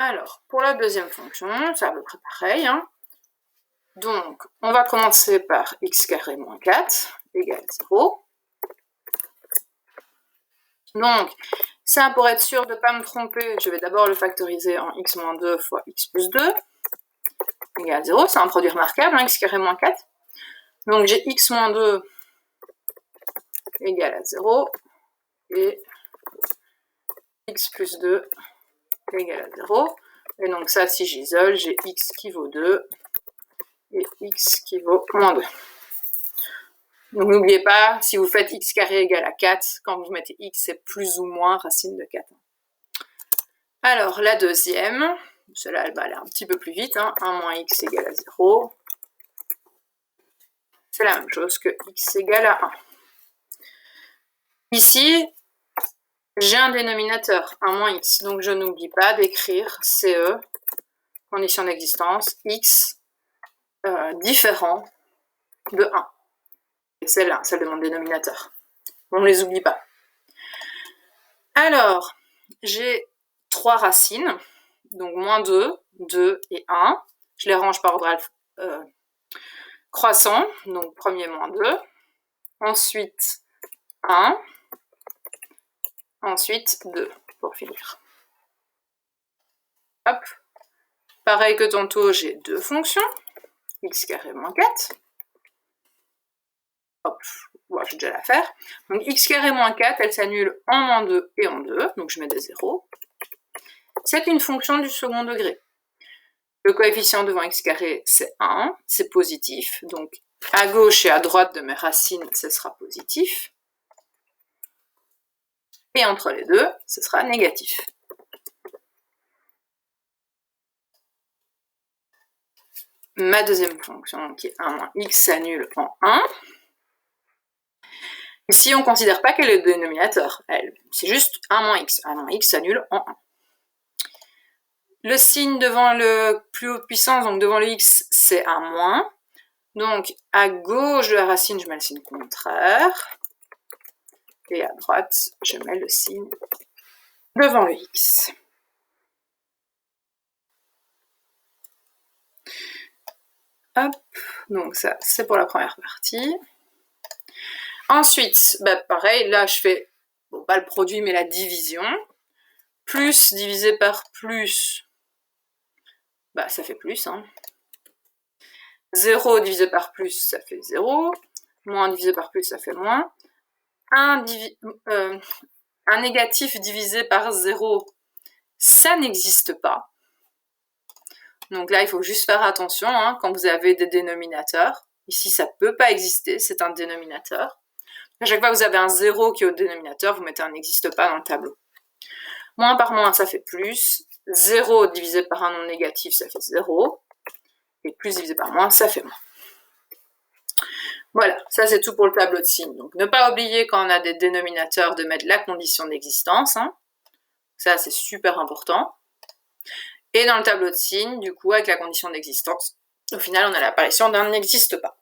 Alors, pour la deuxième fonction, c'est à peu près pareil. Hein. Donc, on va commencer par x carré moins 4 égale 0. Donc, ça, pour être sûr de ne pas me tromper, je vais d'abord le factoriser en x moins 2 fois x plus 2 égale 0. C'est un produit remarquable, hein, x carré moins 4. Donc, j'ai x moins 2 égale à 0 et x plus 2 égale à 0. Et donc ça, si j'isole, j'ai x qui vaut 2 et x qui vaut moins 2. Donc n'oubliez pas, si vous faites x carré égale à 4, quand vous mettez x, c'est plus ou moins racine de 4. Alors la deuxième, celle-là, elle va aller un petit peu plus vite. Hein. 1 moins x égale à 0. C'est la même chose que x égale à 1. Ici, j'ai un dénominateur, 1 moins x, donc je n'oublie pas d'écrire CE, condition d'existence, x différent de 1. Et celle-là, celle de mon dénominateur. On ne les oublie pas. Alors, j'ai 3 racines, donc moins 2, 2 et 1. Je les range par ordre croissant, donc premier moins 2. Ensuite 1. Ensuite 2, pour finir. Hop. Pareil que tantôt, j'ai deux fonctions. X carré moins 4. Hop, bon, je vais déjà la faire. Donc x carré moins 4, elle s'annule en moins 2 et en 2, donc je mets des zéros. C'est une fonction du second degré. Le coefficient devant x carré, c'est 1, c'est positif. Donc à gauche et à droite de mes racines, ce sera positif. Et entre les deux, ce sera négatif. Ma deuxième fonction, qui est 1 moins x, s'annule en 1. Ici, on ne considère pas qu'elle est le dénominateur. C'est juste 1 moins x. 1 moins x s'annule en 1. Le signe devant le plus haute puissance, donc devant le x, c'est un moins. Donc, à gauche de la racine, je mets le signe contraire. Et à droite, je mets le signe devant le x. Hop, donc ça, c'est pour la première partie. Ensuite, pareil, là, je fais, bon, pas le produit, mais la division. Plus divisé par plus, ça fait plus. Hein. 0 divisé par plus, ça fait 0. Moins divisé par plus, ça fait moins. Un négatif divisé par 0, ça n'existe pas. Donc là, il faut juste faire attention hein, quand vous avez des dénominateurs. Ici, ça ne peut pas exister, c'est un dénominateur. À chaque fois que vous avez un 0 qui est au dénominateur, vous mettez un n'existe pas dans le tableau. Moins par moins, ça fait plus. 0 divisé par un non négatif, ça fait 0. Et plus divisé par moins, ça fait moins. Voilà, ça c'est tout pour le tableau de signes. Donc ne pas oublier quand on a des dénominateurs de mettre la condition d'existence. Hein. Ça c'est super important. Et dans le tableau de signes, du coup, avec la condition d'existence, au final on a l'apparition d'un n'existe pas.